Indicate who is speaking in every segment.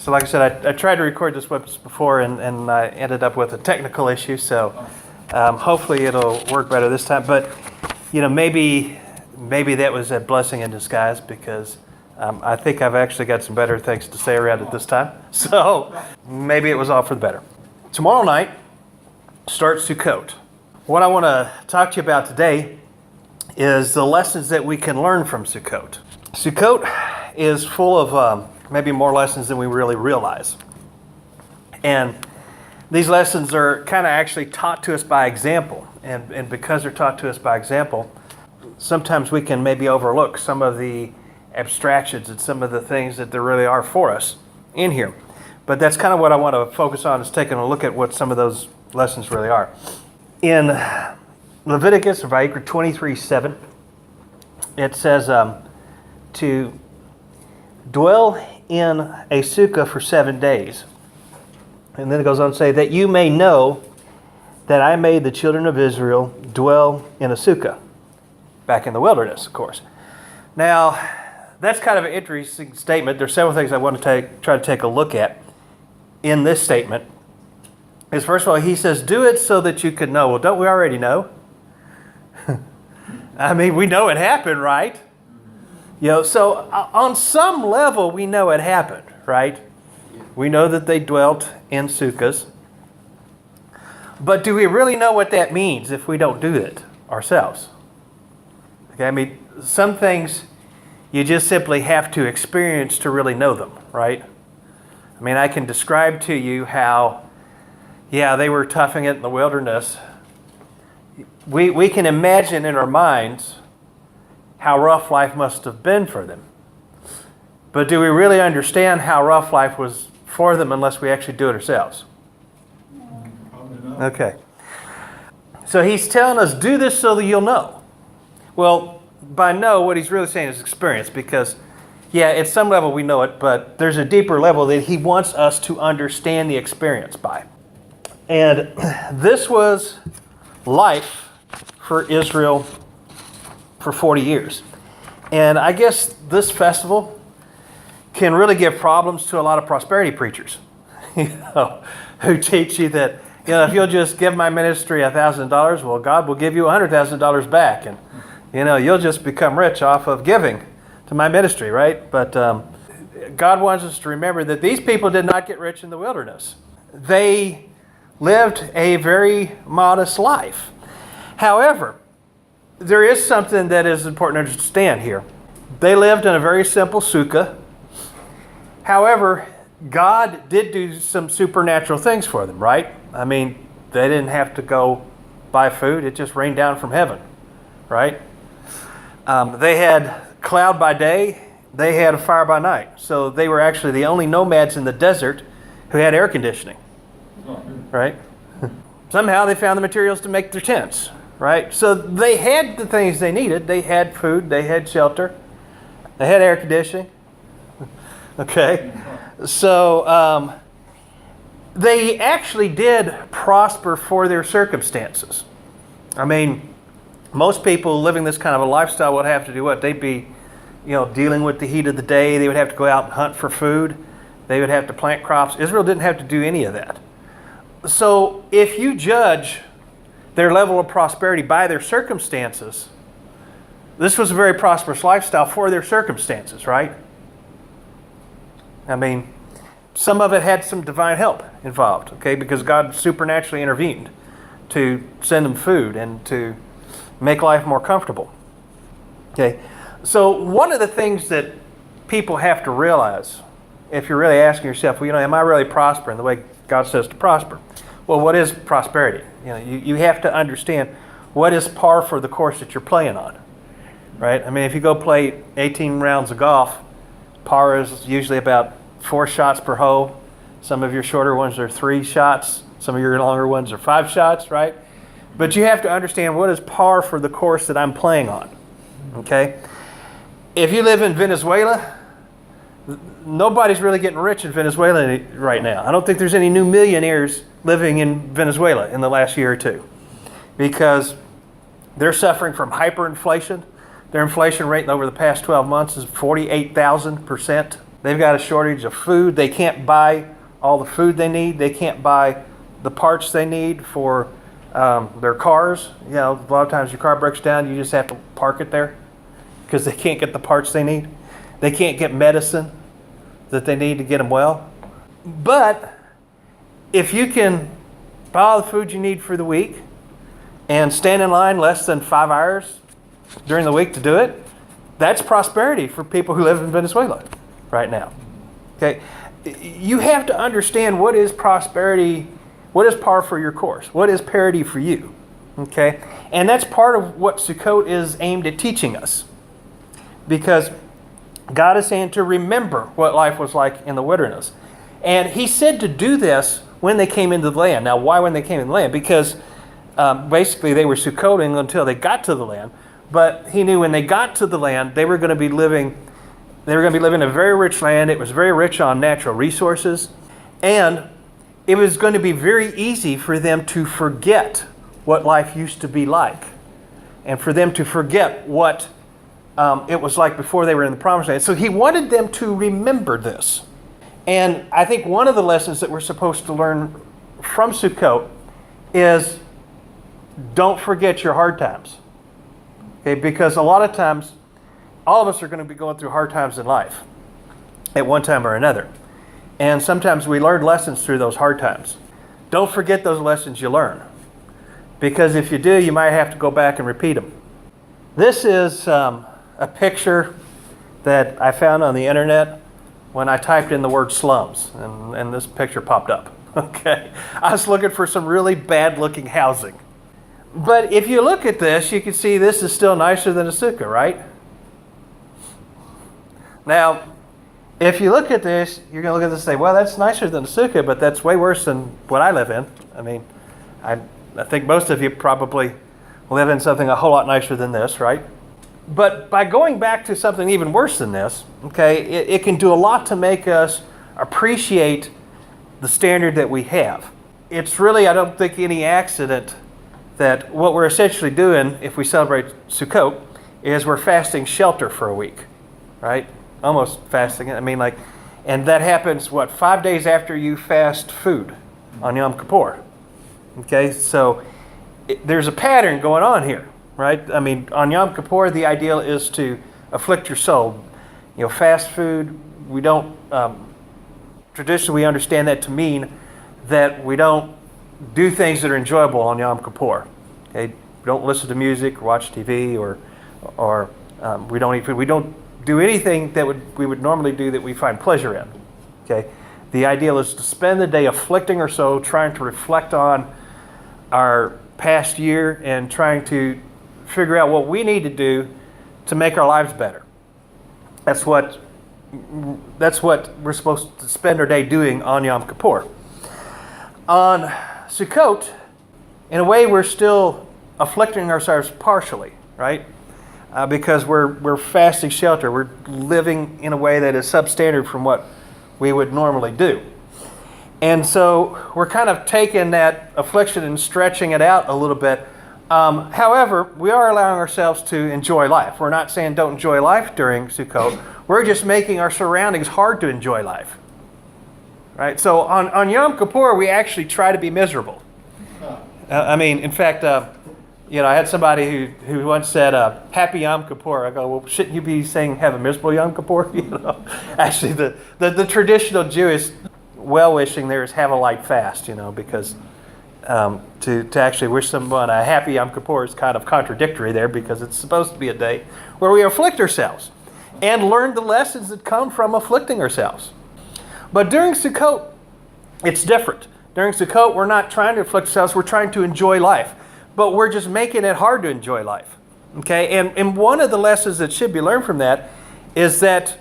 Speaker 1: So like I said, I tried to record this once before and I ended up with a technical issue. So hopefully it'll work better this time. But maybe that was a blessing in disguise because I think I've actually got some better things to say around it this time. So maybe it was all for the better. Tomorrow night starts Sukkot. What I want to talk to you about today is the lessons that we can learn from Sukkot. Sukkot is full of maybe more lessons than we really realize. And these lessons are kind of actually taught to us by example. And because they're taught to us by example, sometimes we can maybe overlook some of the abstractions and some of the things that there really are for us in here. But that's kind of what I want to focus on, is taking a look at what some of those lessons really are. In Leviticus, or VIII 23:7, it says to dwell in a sukkah for 7 days. And then it goes on to say that you may know that I made the children of Israel dwell in a sukkah. Back in the wilderness, of course. Now, that's kind of an interesting statement. There's several things I want to try to take a look at in this statement. Is first of all, he says, do it so that you could know. Well, don't we already know? I mean, we know it happened, right? So on some level, we know it happened, right? We know that they dwelt in sukkahs. But do we really know what that means if we don't do it ourselves? Okay, I mean, some things you just simply have to experience to really know them, right? I mean, I can describe to you how, they were toughing it in the wilderness. We can imagine in our minds how rough life must have been for them. But do we really understand how rough life was for them unless we actually do it ourselves? Okay. So he's telling us, do this so that you'll know. Well, by know, what he's really saying is experience, because, at some level we know it, but there's a deeper level that he wants us to understand the experience by. And this was life for Israel for 40 years. And I guess this festival can really give problems to a lot of prosperity preachers, who teach you that, if you'll just give my ministry $1,000, well, God will give you $100,000 back. And you'll just become rich off of giving to my ministry, right? But God wants us to remember that these people did not get rich in the wilderness. They lived a very modest life. However, there is something that is important to understand here. They lived in a very simple sukkah. However, God did do some supernatural things for them, right? I mean, they didn't have to go buy food. It just rained down from heaven, right? They had cloud by day, they had a fire by night. So they were actually the only nomads in the desert who had air conditioning, right? Somehow they found the materials to make their tents, right? So they had the things they needed. They had food, they had shelter, they had air conditioning. Okay, so they actually did prosper for their circumstances. I mean, most people living this kind of a lifestyle would have to do what? They'd be, dealing with the heat of the day. They would have to go out and hunt for food. They would have to plant crops. Israel didn't have to do any of that. So if you judge their level of prosperity by their circumstances, this was a very prosperous lifestyle for their circumstances, right? I mean, some of it had some divine help involved, okay, because God supernaturally intervened to send them food and to make life more comfortable. Okay, so one of the things that people have to realize, if you're really asking yourself, am I really prospering the way God says to prosper? Well, what is prosperity? You have to understand what is par for the course that you're playing on, right? I mean, if you go play 18 rounds of golf, par is usually about 4 shots per hole. Some of your shorter ones are 3 shots. Some of your longer ones are 5 shots, right? But you have to understand what is par for the course that I'm playing on, okay? If you live in Venezuela, nobody's really getting rich in Venezuela right now. I don't think there's any new millionaires living in Venezuela in the last year or two, because they're suffering from hyperinflation. Their inflation rate over the past 12 months is 48,000%. They've got a shortage of food. They can't buy all the food they need. They can't buy the parts they need for their cars. You know, a lot of times your car breaks down, you just have to park it there because they can't get the parts they need. They can't get medicine that they need to get them well. But if you can buy all the food you need for the week and stand in line less than 5 hours during the week to do it, that's prosperity for people who live in Venezuela right now. Okay, you have to understand what is prosperity, what is par for your course, what is parity for you. Okay, and that's part of what Sukkot is aimed at teaching us, because God is saying to remember what life was like in the wilderness. And he said to do this when they came into the land. Now, why when they came in the land? Because basically they were Sukkoting until they got to the land. But he knew when they got to the land, they were going to be living in a very rich land. It was very rich on natural resources. And it was going to be very easy for them to forget what life used to be like. And for them to forget what it was like before they were in the promised land. So he wanted them to remember this. And I think one of the lessons that we're supposed to learn from Sukkot is don't forget your hard times. Okay, because a lot of times, all of us are going to be going through hard times in life at one time or another. And sometimes we learn lessons through those hard times. Don't forget those lessons you learn. Because if you do, you might have to go back and repeat them. This is a picture that I found on the internet when I typed in the word slums, and this picture popped up. Okay, I was looking for some really bad looking housing. But if you look at this, you can see this is still nicer than a sukkah, right? Now, if you look at this, you're going to look at this and say, well, that's nicer than a sukkah, but that's way worse than what I live in. I mean, I think most of you probably live in something a whole lot nicer than this, right? But by going back to something even worse than this, okay, it can do a lot to make us appreciate the standard that we have. It's really, I don't think, any accident that what we're essentially doing if we celebrate Sukkot is we're fasting shelter for a week, right? Almost fasting. I mean, like, and that happens, 5 days after you fast food on Yom Kippur. Okay, so there's a pattern going on here, right? I mean, on Yom Kippur, the ideal is to afflict your soul. You know, fast food, we don't, traditionally we understand that to mean that we don't do things that are enjoyable on Yom Kippur. Okay, we don't listen to music, or watch TV, or we don't do anything that we would normally do that we find pleasure in. Okay, the ideal is to spend the day afflicting our soul, trying to reflect on our past year and trying to figure out what we need to do to make our lives better. That's what we're supposed to spend our day doing on Yom Kippur. On Sukkot, in a way, we're still afflicting ourselves partially, right? Because we're fasting shelter. We're living in a way that is substandard from what we would normally do. And so we're kind of taking that affliction and stretching it out a little bit. However, we are allowing ourselves to enjoy life. We're not saying don't enjoy life during Sukkot. We're just making our surroundings hard to enjoy life. Right? So on Yom Kippur, we actually try to be miserable. I mean, in fact, I had somebody who once said, "Happy Yom Kippur." I go, well, shouldn't you be saying "Have a miserable Yom Kippur"? Actually, the traditional Jewish well-wishing there is "Have a light fast," because to actually wish someone a happy Yom Kippur is kind of contradictory there, because it's supposed to be a day where we afflict ourselves and learn the lessons that come from afflicting ourselves. But during Sukkot, it's different. During Sukkot, we're not trying to afflict ourselves, we're trying to enjoy life. But we're just making it hard to enjoy life. Okay? And one of the lessons that should be learned from that is that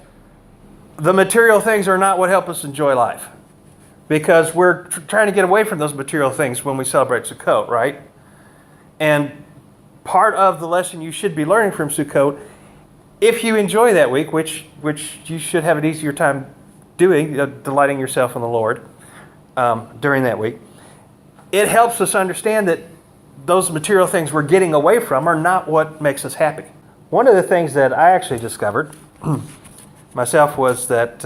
Speaker 1: the material things are not what help us enjoy life. Because we're trying to get away from those material things when we celebrate Sukkot, right? And part of the lesson you should be learning from Sukkot, if you enjoy that week, which you should have an easier time doing, delighting yourself in the Lord during that week, it helps us understand that those material things we're getting away from are not what makes us happy. One of the things that I actually discovered myself was that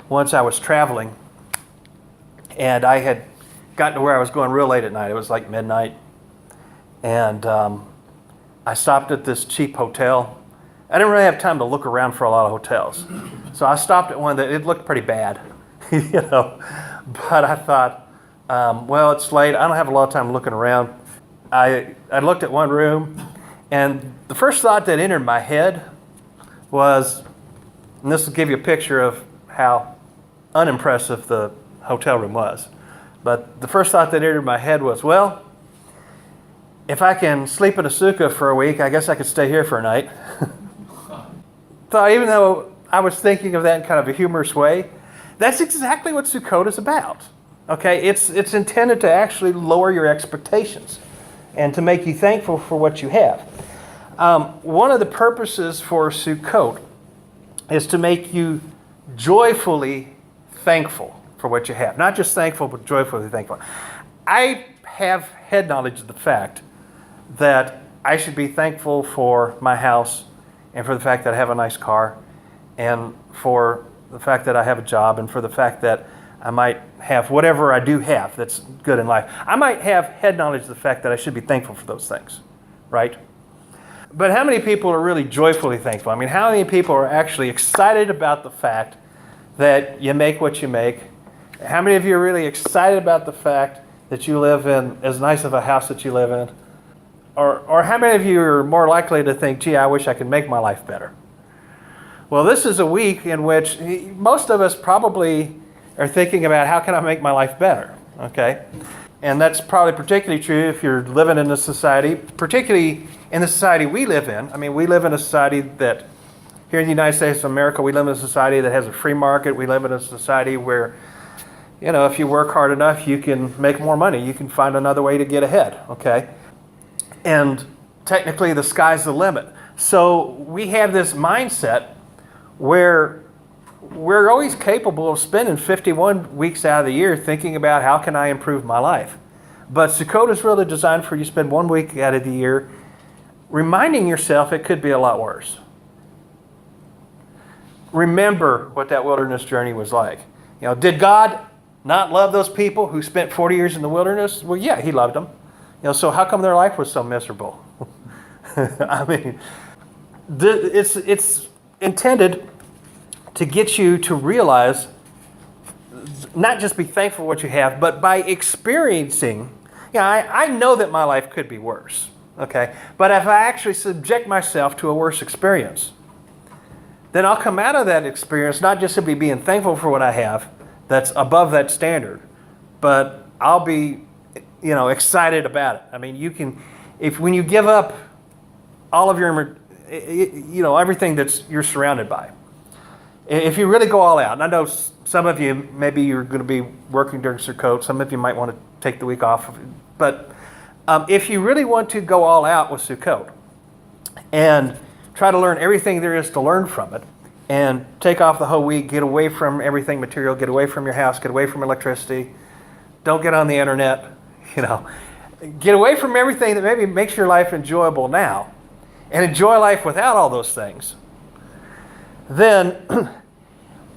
Speaker 1: once I was traveling, and I had gotten to where I was going real late at night. It was like midnight. And I stopped at this cheap hotel. I didn't really have time to look around for a lot of hotels. So I stopped at one that it looked pretty bad, But I thought, well, it's late. I don't have a lot of time looking around. I looked at one room, and the first thought that entered my head was, and this will give you a picture of how unimpressive the hotel room was. But the first thought that entered my head was, well, if I can sleep in a sukkah for a week, I guess I could stay here for a night. So even though I was thinking of that in kind of a humorous way, that's exactly what Sukkot is about. Okay, it's intended to actually lower your expectations and to make you thankful for what you have. One of the purposes for Sukkot is to make you joyfully thankful for what you have. Not just thankful, but joyfully thankful. I have head knowledge of the fact that I should be thankful for my house and for the fact that I have a nice car and for the fact that I have a job and for the fact that I might have whatever I do have that's good in life. I might have head knowledge of the fact that I should be thankful for those things, right? But how many people are really joyfully thankful? I mean, how many people are actually excited about the fact that you make what you make? How many of you are really excited about the fact that you live in as nice of a house that you live in? Or how many of you are more likely to think, gee, I wish I could make my life better? Well, this is a week in which most of us probably are thinking about how can I make my life better, okay? And that's probably particularly true if you're living in a society, particularly in the society we live in. I mean, we live in a society that, here in the United States of America, we live in a society that has a free market. We live in a society where, if you work hard enough, you can make more money. You can find another way to get ahead, okay? And technically, the sky's the limit. So we have this mindset where we're always capable of spending 51 weeks out of the year thinking about how can I improve my life. But Sukkot is really designed for you to spend 1 week out of the year reminding yourself it could be a lot worse. Remember what that wilderness journey was like. Did God not love those people who spent 40 years in the wilderness? Well, yeah, he loved them. So how come their life was so miserable? I mean, it's intended to get you to realize, not just be thankful for what you have, but by experiencing, I know that my life could be worse, okay? But if I actually subject myself to a worse experience, then I'll come out of that experience not just simply being thankful for what I have that's above that standard, but I'll be, excited about it. I mean, when you give up all of your, everything that's you're surrounded by, if you really go all out, and I know some of you, maybe you're going to be working during Sukkot, some of you might want to take the week off, but if you really want to go all out with Sukkot and try to learn everything there is to learn from it, and take off the whole week, get away from everything material, get away from your house, get away from electricity, don't get on the internet, get away from everything that maybe makes your life enjoyable now, and enjoy life without all those things, then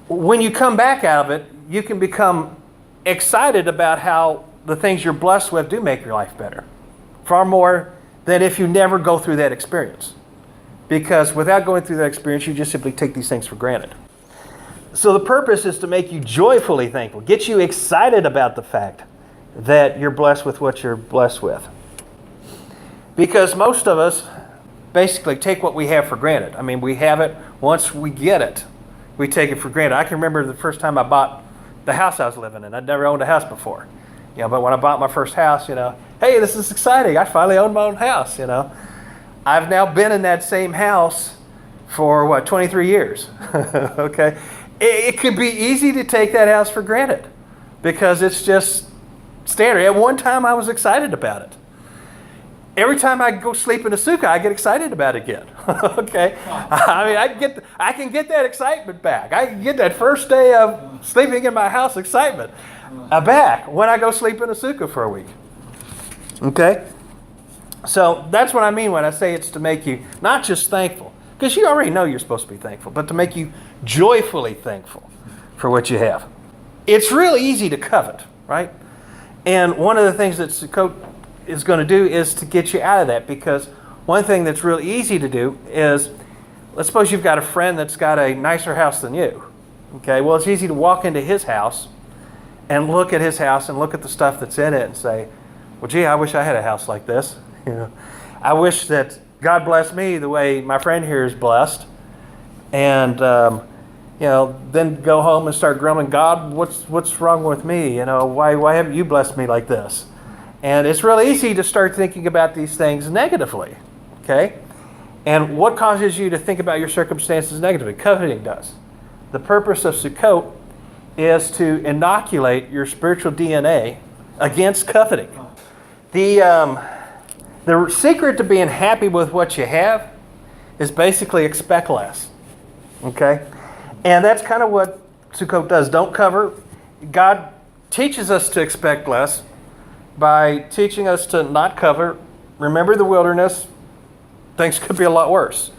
Speaker 1: when you come back out of it, you can become excited about how the things you're blessed with do make your life better. Far more than if you never go through that experience. Because without going through that experience, you just simply take these things for granted. So the purpose is to make you joyfully thankful, get you excited about the fact that you're blessed with what you're blessed with. Because most of us basically take what we have for granted. I mean, we have it. Once we get it, we take it for granted. I can remember the first time I bought the house I was living in. I'd never owned a house before. But when I bought my first house, hey, this is exciting. I finally own my own house, I've now been in that same house for, 23 years, okay? It could be easy to take that house for granted because it's just standard. At one time, I was excited about it. Every time I go sleep in a sukkah, I get excited about it again, okay? I mean, I can get that excitement back. I can get that first day of sleeping in my house excitement back when I go sleep in a sukkah for a week, okay? So that's what I mean when I say it's to make you not just thankful. Because you already know you're supposed to be thankful, but to make you joyfully thankful for what you have. It's real easy to covet, right? And one of the things that Sukkot is going to do is to get you out of that, because one thing that's real easy to do is, let's suppose you've got a friend that's got a nicer house than you. Okay, well, it's easy to walk into his house and look at his house and look at the stuff that's in it and say, well, gee, I wish I had a house like this. I wish that God blessed me the way my friend here is blessed. And, then go home and start grumbling, God, what's wrong with me? Why haven't you blessed me like this? And it's really easy to start thinking about these things negatively, okay? And what causes you to think about your circumstances negatively? Coveting does. The purpose of Sukkot is to inoculate your spiritual DNA against coveting. The secret to being happy with what you have is basically expect less, okay? And that's kind of what Sukkot does. Don't cover. God teaches us to expect less by teaching us to not cover. Remember the wilderness. Things could be a lot worse.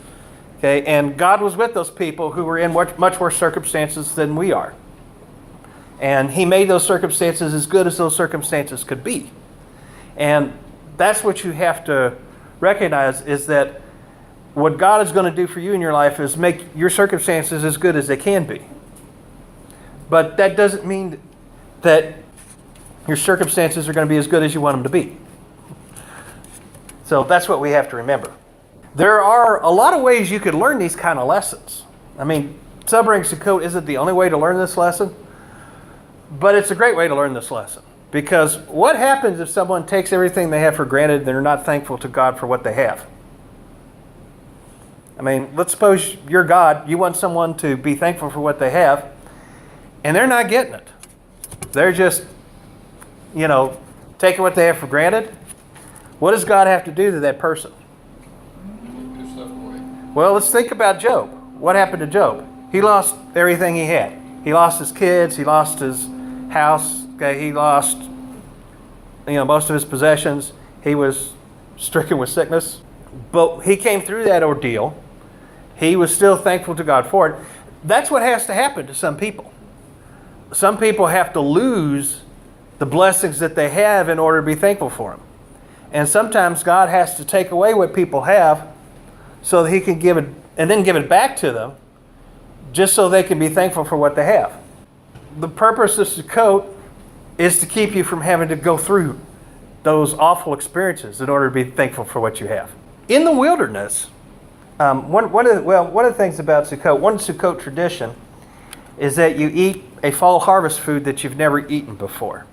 Speaker 1: Okay, and God was with those people who were in much worse circumstances than we are. And He made those circumstances as good as those circumstances could be. And that's what you have to recognize, is that what God is going to do for you in your life is make your circumstances as good as they can be. But that doesn't mean that your circumstances are going to be as good as you want them to be. So that's what we have to remember. There are a lot of ways you could learn these kind of lessons. I mean, celebrating Sukkot isn't the only way to learn this lesson, but it's a great way to learn this lesson. Because what happens if someone takes everything they have for granted and they're not thankful to God for what they have? I mean, let's suppose you're God, you want someone to be thankful for what they have, and they're not getting it. They're just, taking what they have for granted. What does God have to do to that person?
Speaker 2: Give stuff away.
Speaker 1: Well, let's think about Job. What happened to Job? He lost everything he had. He lost his kids, he lost his house, okay, he lost most of his possessions. He was stricken with sickness. But he came through that ordeal. He was still thankful to God for it. That's what has to happen to some people. Some people have to lose the blessings that they have in order to be thankful for them. And sometimes God has to take away what people have so that He can give it, and then give it back to them, just so they can be thankful for what they have. The purpose of Sukkot is to keep you from having to go through those awful experiences in order to be thankful for what you have. In the wilderness, one of the things about Sukkot, one Sukkot tradition is that you eat a fall harvest food that you've never eaten before.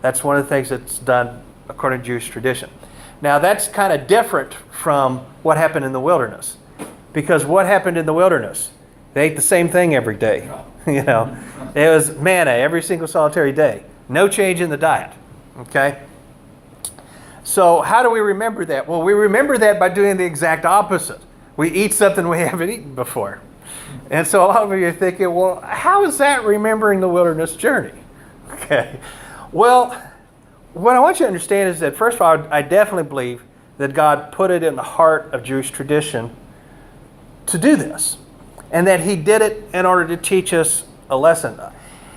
Speaker 1: That's one of the things that's done according to Jewish tradition. Now that's kind of different from what happened in the wilderness. Because what happened in the wilderness? They ate the same thing every day. It was manna every single solitary day. No change in the diet. Okay? So how do we remember that? Well, we remember that by doing the exact opposite. We eat something we haven't eaten before. And so a lot of you are thinking, well, how is that remembering the wilderness journey? Okay. Well, what I want you to understand is that, first of all, I definitely believe that God put it in the heart of Jewish tradition to do this. And that He did it in order to teach us a lesson.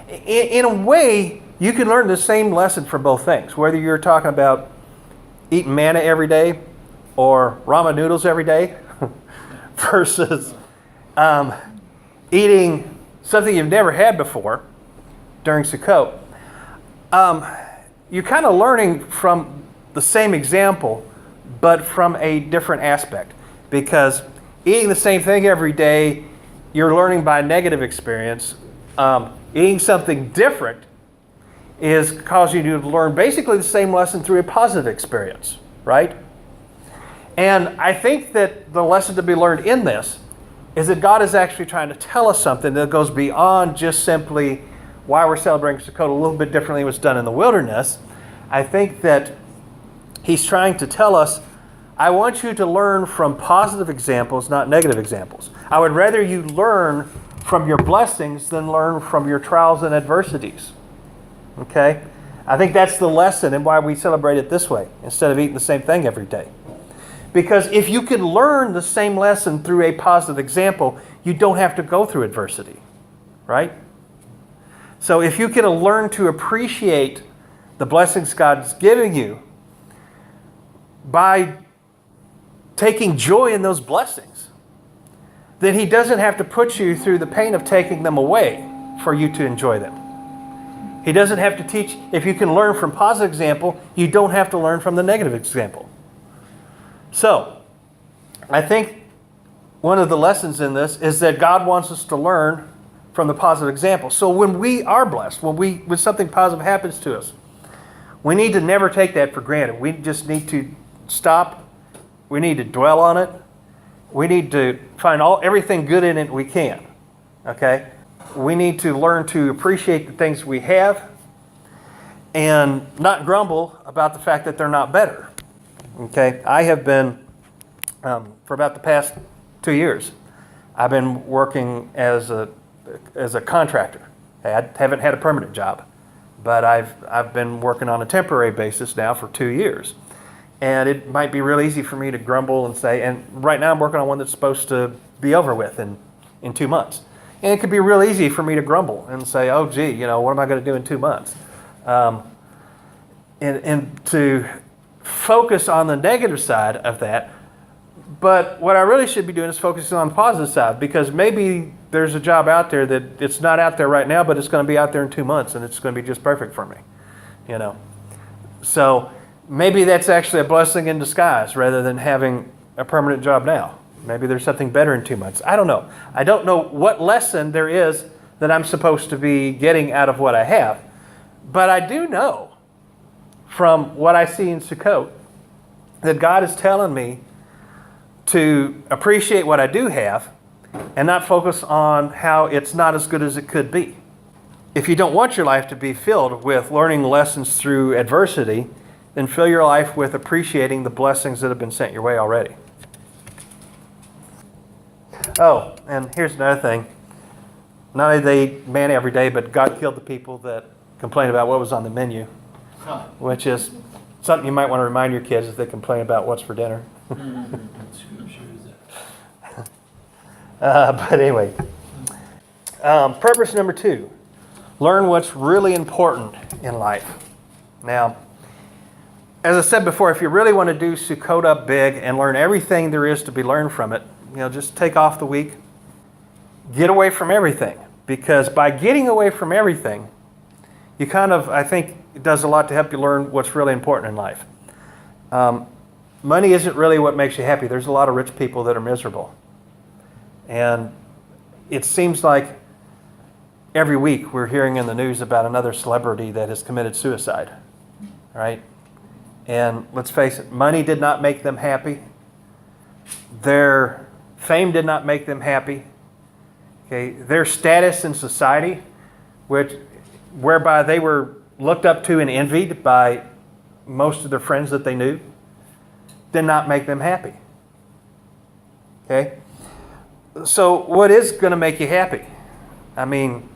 Speaker 1: In a way, you can learn the same lesson from both things. Whether you're talking about eating manna every day or ramen noodles every day versus eating something you've never had before during Sukkot. You're kind of learning from the same example, but from a different aspect. Because eating the same thing every day, you're learning by negative experience. Eating something different is causing you to learn basically the same lesson through a positive experience, right? And I think that the lesson to be learned in this is that God is actually trying to tell us something that goes beyond just simply why we're celebrating Sukkot a little bit differently than was done in the wilderness. I think that He's trying to tell us, I want you to learn from positive examples, not negative examples. I would rather you learn from your blessings than learn from your trials and adversities. Okay? I think that's the lesson and why we celebrate it this way, instead of eating the same thing every day. Because if you can learn the same lesson through a positive example, you don't have to go through adversity, right? So if you can learn to appreciate the blessings God's giving you by taking joy in those blessings, then He doesn't have to put you through the pain of taking them away for you to enjoy them. He doesn't have to teach. If you can learn from positive example, you don't have to learn from the negative example. So, I think one of the lessons in this is that God wants us to learn from the positive example. So when we are blessed, when something positive happens to us, we need to never take that for granted. We just need to stop. We need to dwell on it. We need to find everything good in it we can. Okay? We need to learn to appreciate the things we have and not grumble about the fact that they're not better. Okay? I have been, for about the past 2 years, I've been working as a contractor. I haven't had a permanent job, but I've been working on a temporary basis now for 2 years. And it might be real easy for me to grumble and say, and right now I'm working on one that's supposed to be over with in 2 months. And it could be real easy for me to grumble and say, oh, gee, what am I going to do in 2 months? And to focus on the negative side of that. But what I really should be doing is focusing on the positive side, because maybe there's a job out there that it's not out there right now, but it's going to be out there in 2 months, and it's going to be just perfect for me. So maybe that's actually a blessing in disguise rather than having a permanent job now. Maybe there's something better in 2 months. I don't know. I don't know what lesson there is that I'm supposed to be getting out of what I have. But I do know from what I see in Sukkot that God is telling me to appreciate what I do have and not focus on how it's not as good as it could be. If you don't want your life to be filled with learning lessons through adversity, then fill your life with appreciating the blessings that have been sent your way already. Oh, and here's another thing. Not only they eat manna every day, but God killed the people that complained about what was on the menu, which is something you might want to remind your kids if they complain about what's for dinner. But anyway, purpose number 2, learn what's really important in life. Now, as I said before, if you really want to do Sukkot up big and learn everything there is to be learned from it, just take off the week, get away from everything. Because by getting away from everything, you I think it does a lot to help you learn what's really important in life. Money isn't really what makes you happy. There's a lot of rich people that are miserable. And it seems like every week we're hearing in the news about another celebrity that has committed suicide, right? And let's face it, money did not make them happy. Their fame did not make them happy. Okay, their status in society, whereby they were looked up to and envied by most of their friends that they knew, did not make them happy. Okay? So what is going to make you happy? I mean,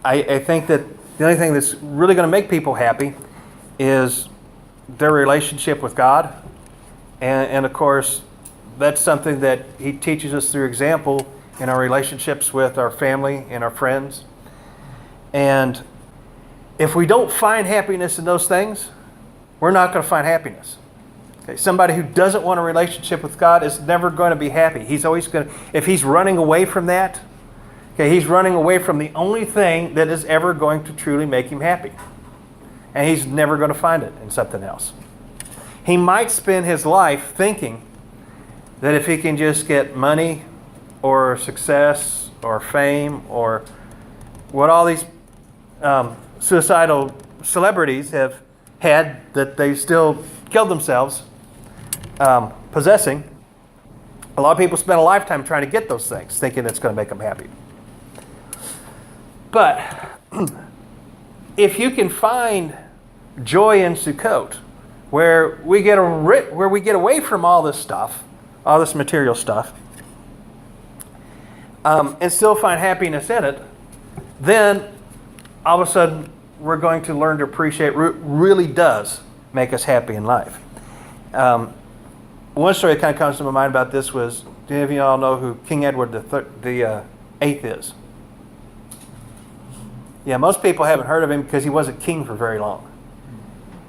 Speaker 1: I think that the only thing that's really going to make people happy is their relationship with God. And of course, that's something that He teaches us through example in our relationships with our family and our friends. And if we don't find happiness in those things, we're not going to find happiness. Okay? Somebody who doesn't want a relationship with God is never going to be happy. He's always going to, if he's running away from that, okay, he's running away from the only thing that is ever going to truly make him happy. And he's never going to find it in something else. He might spend his life thinking that if he can just get money or success or fame or what all these suicidal celebrities have had that they still killed themselves possessing, a lot of people spend a lifetime trying to get those things, thinking it's going to make them happy. But if you can find joy in Sukkot, where we get away from all this stuff, all this material stuff, and still find happiness in it, then all of a sudden we're going to learn to appreciate what really does make us happy in life. one story that kind of comes to my mind about this was, do any of you all know who King Edward the Eighth is? Yeah, most people haven't heard of him because he wasn't king for very long.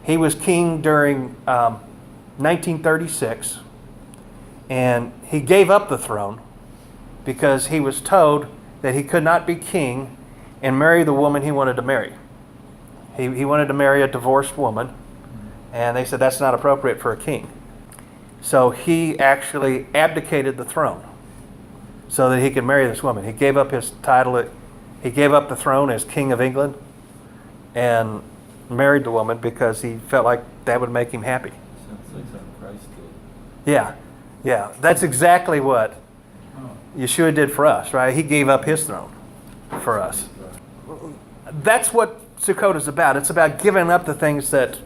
Speaker 1: He was king during 1936, and he gave up the throne because he was told that he could not be king and marry the woman he wanted to marry. He wanted to marry a divorced woman, and they said that's not appropriate for a king. So he actually abdicated the throne so that he could marry this woman. He gave up his title, he gave up the throne as King of England and married the woman because he felt like that would make him happy.
Speaker 3: Sounds like something Christ did.
Speaker 1: Yeah, that's exactly what Yeshua did for us, right? He gave up his throne for us. That's what Sukkot is about. It's about giving up the things that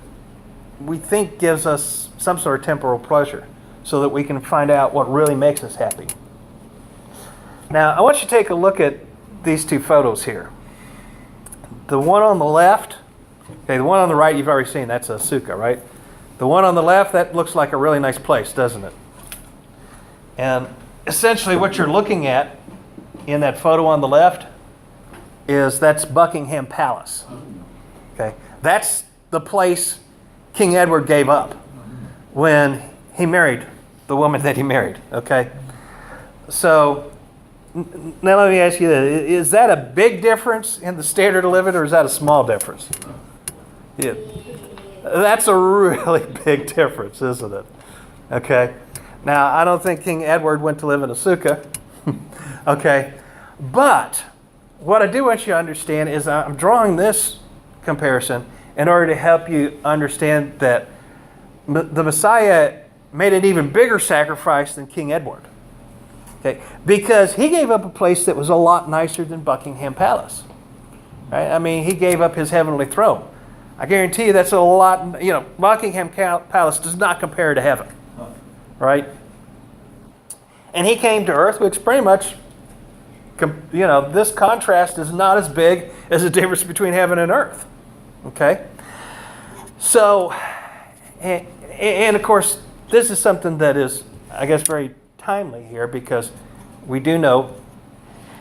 Speaker 1: we think gives us some sort of temporal pleasure so that we can find out what really makes us happy. Now, I want you to take a look at these two photos here. The one on the left, okay, the one on the right you've already seen, that's a sukkah, right? The one on the left, that looks like a really nice place, doesn't it? And essentially what you're looking at in that photo on the left that's Buckingham Palace. Okay, that's the place King Edward gave up when he married the woman that he married. Okay, so now let me ask you this: is that a big difference in the standard of living, or is that a small difference? Yeah, that's a really big difference, isn't it? Okay, now I don't think King Edward went to live in a sukkah. Okay, but what I do want you to understand is I'm drawing this comparison in order to help you understand that the Messiah made an even bigger sacrifice than King Edward. Okay? Because he gave up a place that was a lot nicer than Buckingham Palace. Right? I mean, he gave up his heavenly throne. I guarantee you that's a lot, Buckingham Palace does not compare to heaven. Right? And he came to earth, which pretty much, this contrast is not as big as the difference between heaven and earth. Okay? So, and of course, this is something that is, I guess, very timely here because we do know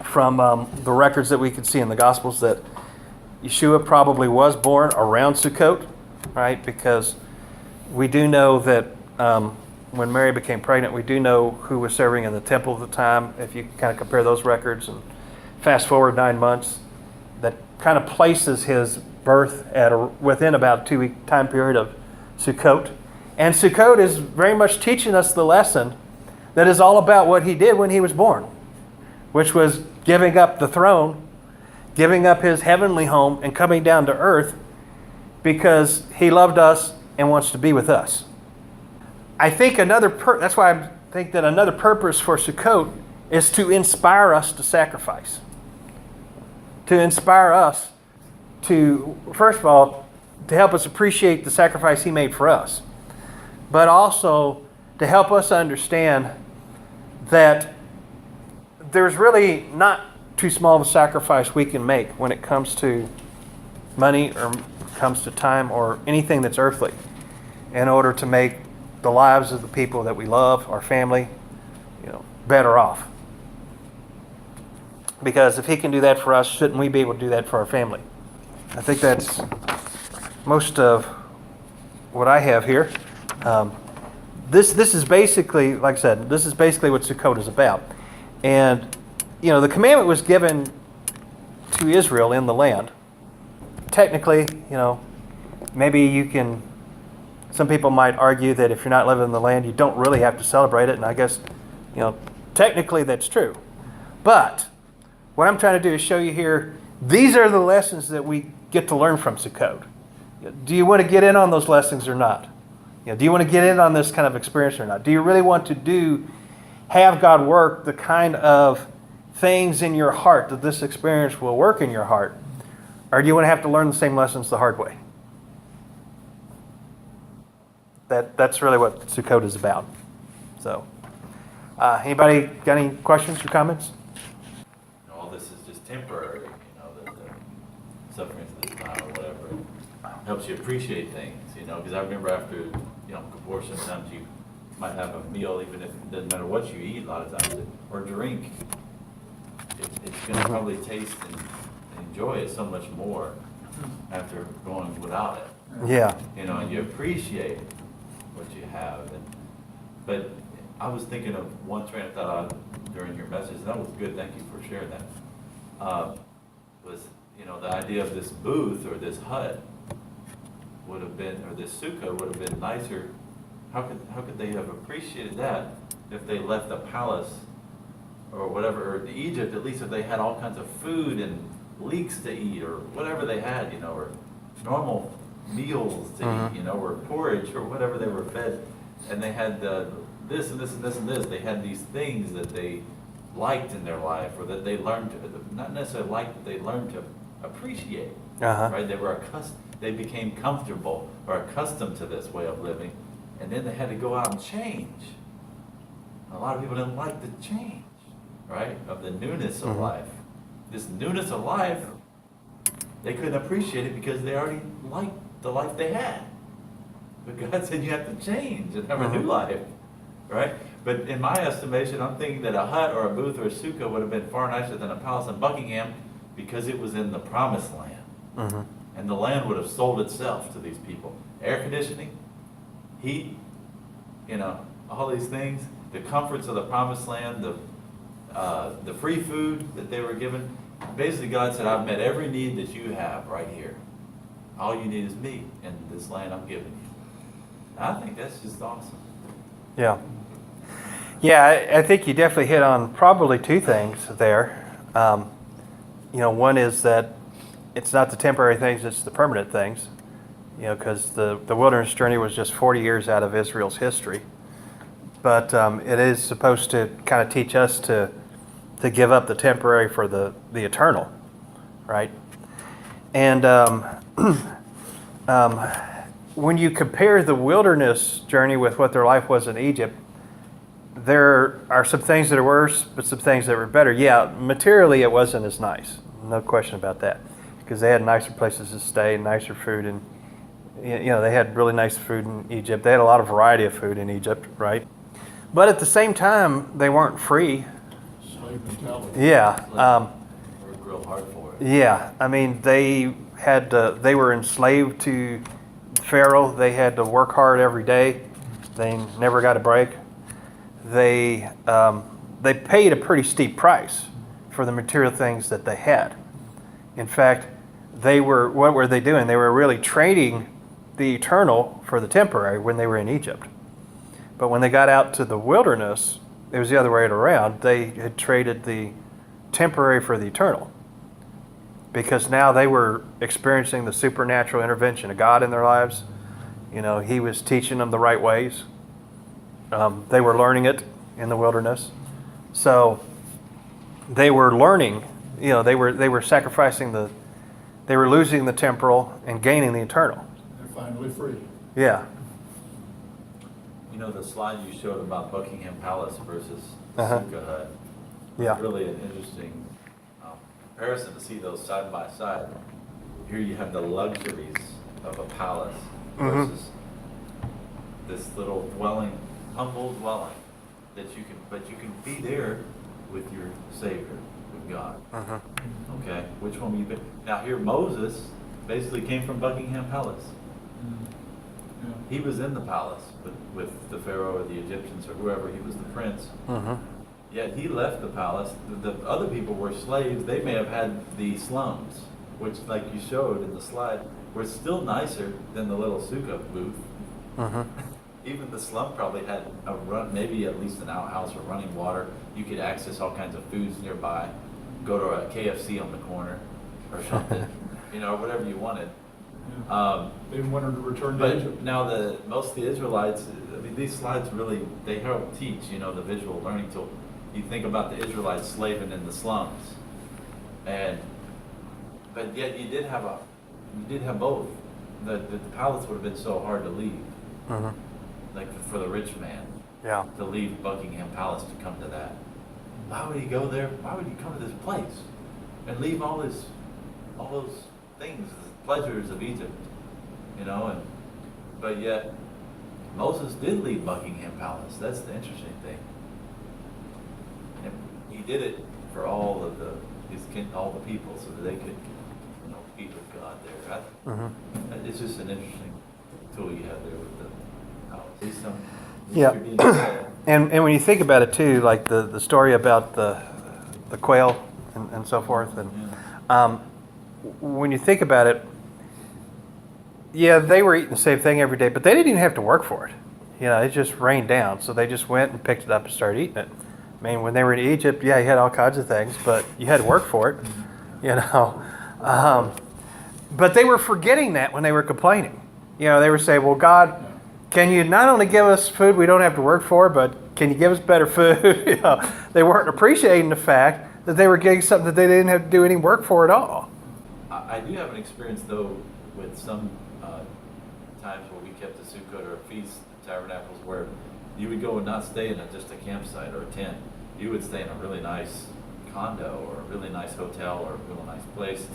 Speaker 1: from the records that we can see in the Gospels that Yeshua probably was born around Sukkot, right? Because we do know that when Mary became pregnant, we do know who was serving in the temple at the time. If you kind of compare those records and fast forward 9 months, that kind of places his birth within about a 2-week time period of Sukkot. And Sukkot is very much teaching us the lesson that is all about what he did when he was born, which was giving up the throne, giving up his heavenly home, and coming down to earth because he loved us and wants to be with us. I think that's why I think that another purpose for Sukkot is to inspire us to sacrifice. To inspire us to, first of all, to help us appreciate the sacrifice he made for us, but also to help us understand that there's really not too small of a sacrifice we can make when it comes to money or comes to time or anything that's earthly in order to make the lives of the people that we love, our family, better off. Because if he can do that for us, shouldn't we be able to do that for our family? I think that's most of what I have here. This is basically, like I said, this is basically what Sukkot is about. And, the commandment was given to Israel in the land. Technically, maybe some people might argue that if you're not living in the land, you don't really have to celebrate it. And I guess, technically that's true. But what I'm trying to do is show you here, these are the lessons that we get to learn from Sukkot. Do you want to get in on those lessons or not? Do you want to get in on this kind of experience or not? Do you really want to have God work the kind of things in your heart that this experience will work in your heart? Or do you want to have to learn the same lessons the hard way? That's really what Sukkot is about. So, anybody got any questions or comments?
Speaker 3: All this is just temporary, the sufferings of this time or whatever. It helps you appreciate things, because I remember after, Kippur, sometimes you might have a meal, even if it doesn't matter what you eat a lot of times, or drink. It's going to probably taste and enjoy it so much more after going without it.
Speaker 1: Yeah.
Speaker 3: You know, and you appreciate what you have. But I was thinking of one train of thought during your message, and that was good. Thank you for sharing that. Was, you know, the idea of this booth or this hut would have been, or this sukkah would have been nicer. How could they have appreciated that if they left the palace or whatever, or Egypt, at least if they had all kinds of food and leeks to eat or whatever they had, you know, or normal meals to eat, you know, or porridge or whatever they were fed, and they had this and this and this and this. They had these things that they liked in their life, or that they learned to, not necessarily liked, but they learned to appreciate. Right? They became comfortable or accustomed to this way of living, and then they had to go out and change. A lot of people didn't like the change, right, of the newness of life. This newness of life, they couldn't appreciate it because they already liked the life they had. But God said you have to change and have a new life, right? But in my estimation, I'm thinking that a hut or a booth or a sukkah would have been far nicer than a palace in Buckingham because it was in the promised land. And the land would have sold itself to these people. Air conditioning, heat, you know, all these things, the comforts of the promised land, the free food that they were given. Basically, God said, I've met every need that you have right here. All you need is me and this land I'm giving you. I think that's just awesome.
Speaker 1: Yeah. Yeah, I think you definitely hit on probably two things there. You know, one is that it's not the temporary things, it's the permanent things. You know, because the wilderness journey was just 40 years out of Israel's history. But it is supposed to kind of teach us to give up the temporary for the eternal, right? And when you compare the wilderness journey with what their life was in Egypt, there are some things that are worse, but some things that were better. Yeah, materially it wasn't as nice, no question about that, because they had nicer places to stay, nicer food, and you know, they had really nice food in Egypt. They had a lot of variety of food in Egypt, right? But at the same time, they weren't free.
Speaker 2: Slave mentality.
Speaker 1: Yeah.
Speaker 3: Worked real hard for it.
Speaker 1: Yeah. I mean, they were enslaved to Pharaoh. They had to work hard every day. They never got a break. They paid a pretty steep price for the material things that they had. In fact, what were they doing? They were really trading the eternal for the temporary when they were in Egypt. But when they got out to the wilderness, it was the other way around. They had traded the temporary for the eternal, because now they were experiencing the supernatural intervention of God in their lives. You know, He was teaching them the right ways. They were learning it in the wilderness. So they were learning, you know, they were sacrificing they were losing the temporal and gaining the eternal.
Speaker 2: They're finally free.
Speaker 1: Yeah.
Speaker 3: You know, the slide you showed about Buckingham Palace versus the
Speaker 1: Uh-huh.
Speaker 3: Sukkah hut.
Speaker 1: Yeah.
Speaker 3: It's really an interesting comparison to see those side by side. Here you have the luxuries of a palace versus this little dwelling, humble dwelling that you can be there with your Savior, with God. Okay, which one will you be? Now here Moses basically came from Buckingham Palace.
Speaker 2: Yeah.
Speaker 3: He was in the palace with the Pharaoh or the Egyptians or whoever. He was the prince. Yet he left the palace. The other people were slaves. They may have had the slums, which, like you showed in the slide, were still nicer than the little sukkah booth. Even the slum probably had maybe at least an outhouse or running water. You could access all kinds of foods nearby. Go to a KFC on the corner or something, you know, whatever you wanted.
Speaker 2: They wanted to return to
Speaker 3: But
Speaker 2: Egypt.
Speaker 3: now most of the Israelites, I mean, these slides really, they help teach, you know, the visual learning tool. You think about the Israelites slaving in the slums, but yet you did have both. The palace would have been so hard to leave, like for the rich man,
Speaker 1: Yeah.
Speaker 3: to leave Buckingham Palace to come to that. Why would he go there? Why would he come to this place and leave all those things, the pleasures of Egypt, you know? But yet Moses did leave Buckingham Palace. That's the interesting thing. And he did it for all of all the people, so that they could, be with God there. It's just an interesting tool you have there with the palace.
Speaker 1: Yeah.
Speaker 3: You're being said.
Speaker 1: And when you think about it too, like the story about the quail and so forth, and when you think about it, yeah, they were eating the same thing every day, but they didn't even have to work for it. It just rained down, so they just went and picked it up and started eating it. I mean, when they were in Egypt, yeah, you had all kinds of things, but you had to work for it, But they were forgetting that when they were complaining. They were saying, well, God, can you not only give us food we don't have to work for, but can you give us better food? They weren't appreciating the fact that they were getting something that they didn't have to do any work for at all.
Speaker 3: I do have an experience, though, with some times where we kept a Sukkot or a feast, Tabernacles, where you would go and not stay in just a campsite or a tent. You would stay in a really nice condo or a really nice hotel or a really nice place.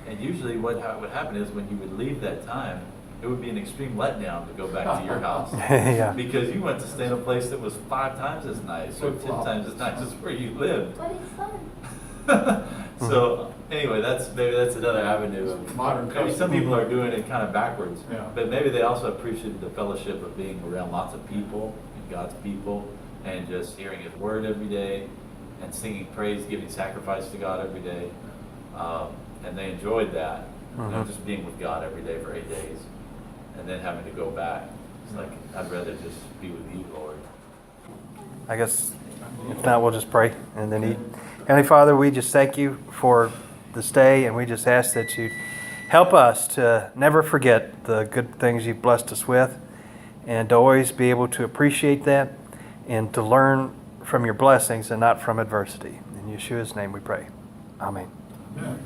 Speaker 3: And usually what would happen is when you would leave that time, it would be an extreme letdown to go back to your house.
Speaker 1: Yeah.
Speaker 3: Because you went to stay in a place that was 5 times as nice or 10 times as nice as where you lived.
Speaker 4: But it's fun.
Speaker 3: So anyway, maybe that's another avenue.
Speaker 2: Modern
Speaker 3: Maybe some people are doing it kind of backwards,
Speaker 2: Yeah.
Speaker 3: but maybe they also appreciate the fellowship of being around lots of people and God's people, and just hearing His Word every day, and singing praise, giving sacrifice to God every day, and they enjoyed that. Just being with God every day for 8 days, and then having to go back. It's like, I'd rather just be with You, Lord.
Speaker 1: I guess if not, we'll just pray and then eat. Heavenly Father, we just thank You for this day, and we just ask that You help us to never forget the good things You've blessed us with, and to always be able to appreciate that and to learn from Your blessings and not from adversity. In Yeshua's name we pray. Amen.
Speaker 2: Yeah.